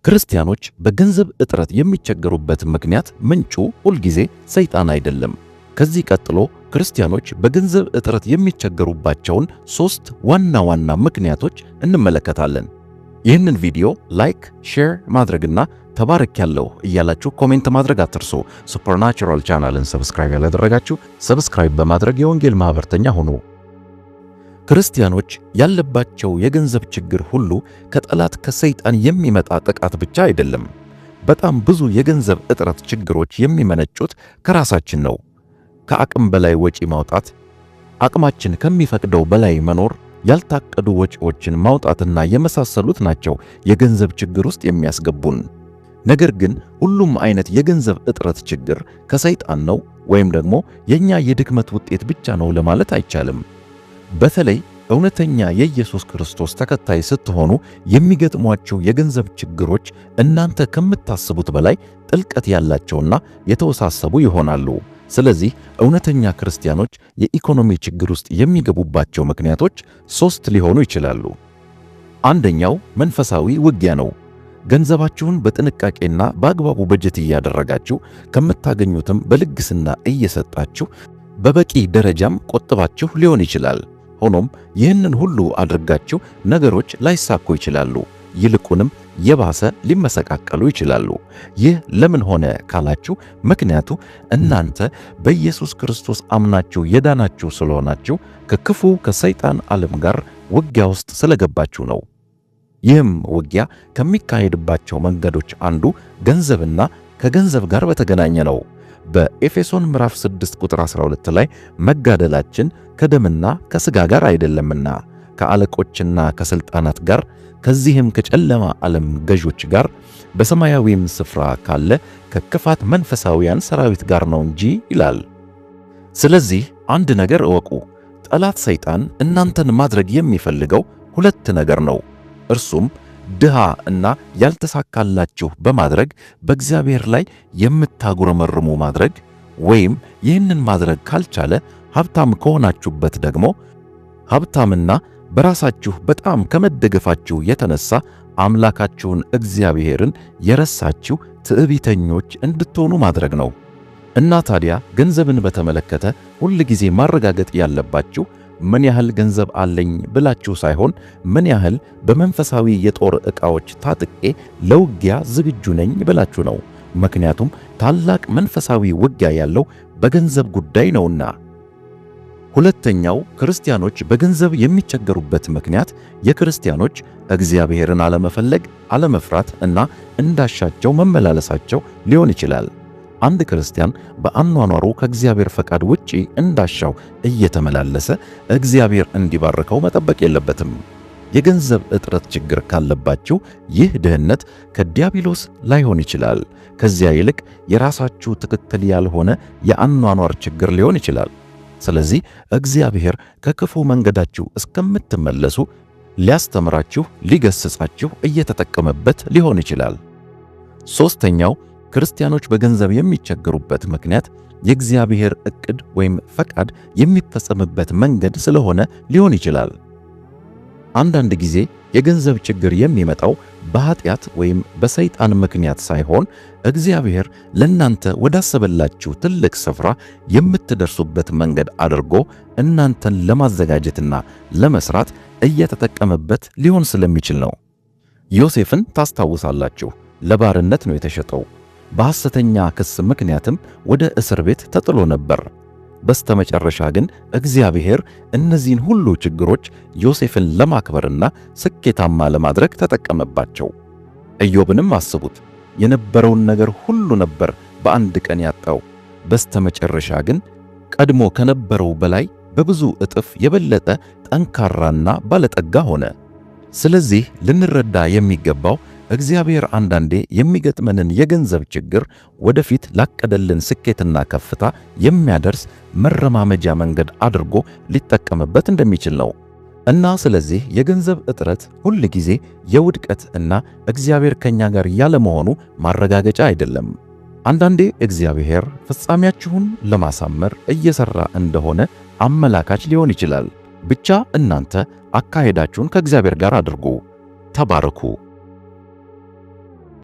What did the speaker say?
ክርስቲያኖች በገንዘብ እጥረት የሚቸገሩበት ምክንያት ምንጩ ሁልጊዜ ሰይጣን አይደለም። ከዚህ ቀጥሎ ክርስቲያኖች በገንዘብ እጥረት የሚቸገሩባቸውን 3 ዋና ዋና ምክንያቶች እንመለከታለን። ይህንን ቪዲዮ ላይክ፣ ሼር ማድረግና ተባረክያለሁ እያላችሁ ኮሜንት ማድረግ አትርሱ። ሱፐርናቹራል ቻናልን ሰብስክራይብ ያላደረጋችሁ ሰብስክራይብ በማድረግ የወንጌል ማህበርተኛ ሁኑ። ክርስቲያኖች ያለባቸው የገንዘብ ችግር ሁሉ ከጠላት ከሰይጣን የሚመጣ ጥቃት ብቻ አይደለም። በጣም ብዙ የገንዘብ እጥረት ችግሮች የሚመነጩት ከራሳችን ነው። ከአቅም በላይ ወጪ ማውጣት፣ አቅማችን ከሚፈቅደው በላይ መኖር፣ ያልታቀዱ ወጪዎችን ማውጣትና የመሳሰሉት ናቸው የገንዘብ ችግር ውስጥ የሚያስገቡን። ነገር ግን ሁሉም አይነት የገንዘብ እጥረት ችግር ከሰይጣን ነው ወይም ደግሞ የኛ የድክመት ውጤት ብቻ ነው ለማለት አይቻልም። በተለይ እውነተኛ የኢየሱስ ክርስቶስ ተከታይ ስትሆኑ የሚገጥሟቸው የገንዘብ ችግሮች እናንተ ከምታስቡት በላይ ጥልቀት ያላቸውና የተወሳሰቡ ይሆናሉ። ስለዚህ እውነተኛ ክርስቲያኖች የኢኮኖሚ ችግር ውስጥ የሚገቡባቸው ምክንያቶች 3 ሊሆኑ ይችላሉ። አንደኛው መንፈሳዊ ውጊያ ነው። ገንዘባችሁን በጥንቃቄና በአግባቡ በጀት እያደረጋችሁ ከምታገኙትም በልግስና እየሰጣችሁ በበቂ ደረጃም ቆጥባችሁ ሊሆን ይችላል። ሆኖም ይህንን ሁሉ አድርጋችሁ ነገሮች ላይሳኩ ይችላሉ። ይልቁንም የባሰ ሊመሰቃቀሉ ይችላሉ። ይህ ለምን ሆነ ካላችሁ ምክንያቱ እናንተ በኢየሱስ ክርስቶስ አምናችሁ የዳናችሁ ስለሆናችሁ ከክፉ ከሰይጣን ዓለም ጋር ውጊያ ውስጥ ስለገባችሁ ነው። ይህም ውጊያ ከሚካሄድባቸው መንገዶች አንዱ ገንዘብና ከገንዘብ ጋር በተገናኘ ነው። በኤፌሶን ምዕራፍ 6 ቁጥር 12 ላይ መጋደላችን ከደምና ከሥጋ ጋር አይደለምና ከአለቆችና ከሥልጣናት ጋር ከዚህም ከጨለማ ዓለም ገዦች ጋር በሰማያዊም ስፍራ ካለ ከክፋት መንፈሳውያን ሰራዊት ጋር ነው እንጂ ይላል። ስለዚህ አንድ ነገር እወቁ፣ ጠላት ሰይጣን እናንተን ማድረግ የሚፈልገው 2 ነገር ነው። እርሱም ድሃ እና ያልተሳካላችሁ በማድረግ በእግዚአብሔር ላይ የምታጉረመርሙ ማድረግ፣ ወይም ይህንን ማድረግ ካልቻለ ሀብታም ከሆናችሁበት ደግሞ ሀብታምና በራሳችሁ በጣም ከመደገፋችሁ የተነሳ አምላካችሁን እግዚአብሔርን የረሳችሁ ትዕቢተኞች እንድትሆኑ ማድረግ ነው። እና ታዲያ ገንዘብን በተመለከተ ሁል ጊዜ ማረጋገጥ ያለባችሁ ምን ያህል ገንዘብ አለኝ ብላችሁ ሳይሆን ምን ያህል በመንፈሳዊ የጦር ዕቃዎች ታጥቄ ለውጊያ ዝግጁ ነኝ ብላችሁ ነው። ምክንያቱም ታላቅ መንፈሳዊ ውጊያ ያለው በገንዘብ ጉዳይ ነውና። ሁለተኛው ክርስቲያኖች በገንዘብ የሚቸገሩበት ምክንያት የክርስቲያኖች እግዚአብሔርን አለመፈለግ፣ አለመፍራት እና እንዳሻቸው መመላለሳቸው ሊሆን ይችላል። አንድ ክርስቲያን በአኗኗሩ ከእግዚአብሔር ፈቃድ ውጪ እንዳሻው እየተመላለሰ እግዚአብሔር እንዲባርከው መጠበቅ የለበትም። የገንዘብ እጥረት ችግር ካለባችሁ ይህ ድህነት ከዲያብሎስ ላይሆን ይችላል። ከዚያ ይልቅ የራሳችሁ ትክክል ያልሆነ የአኗኗር ችግር ሊሆን ይችላል። ስለዚህ እግዚአብሔር ከክፉ መንገዳችሁ እስከምትመለሱ ሊያስተምራችሁ፣ ሊገስጻችሁ እየተጠቀመበት ሊሆን ይችላል። ሦስተኛው ክርስቲያኖች በገንዘብ የሚቸገሩበት ምክንያት የእግዚአብሔር ዕቅድ ወይም ፈቃድ የሚፈጸምበት መንገድ ስለሆነ ሊሆን ይችላል። አንዳንድ ጊዜ የገንዘብ ችግር የሚመጣው በኃጢአት ወይም በሰይጣን ምክንያት ሳይሆን እግዚአብሔር ለእናንተ ወዳሰበላችሁ ትልቅ ስፍራ የምትደርሱበት መንገድ አድርጎ እናንተን ለማዘጋጀትና ለመስራት እየተጠቀመበት ሊሆን ስለሚችል ነው። ዮሴፍን ታስታውሳላችሁ። ለባርነት ነው የተሸጠው። በሐሰተኛ ክስ ምክንያትም ወደ እስር ቤት ተጥሎ ነበር። በስተመጨረሻ ግን እግዚአብሔር እነዚህን ሁሉ ችግሮች ዮሴፍን ለማክበርና ስኬታማ ለማድረግ ተጠቀመባቸው። ኢዮብንም አስቡት። የነበረውን ነገር ሁሉ ነበር በአንድ ቀን ያጣው። በስተመጨረሻ ግን ቀድሞ ከነበረው በላይ በብዙ እጥፍ የበለጠ ጠንካራና ባለጠጋ ሆነ። ስለዚህ ልንረዳ የሚገባው እግዚአብሔር አንዳንዴ የሚገጥመንን የገንዘብ ችግር ወደፊት ላቀደልን ስኬትና ከፍታ የሚያደርስ መረማመጃ መንገድ አድርጎ ሊጠቀምበት እንደሚችል ነው። እና ስለዚህ የገንዘብ እጥረት ሁል ጊዜ የውድቀት እና እግዚአብሔር ከኛ ጋር ያለመሆኑ ማረጋገጫ አይደለም። አንዳንዴ እግዚአብሔር ፍጻሜያችሁን ለማሳመር እየሰራ እንደሆነ አመላካች ሊሆን ይችላል። ብቻ እናንተ አካሄዳችሁን ከእግዚአብሔር ጋር አድርጉ። ተባረኩ።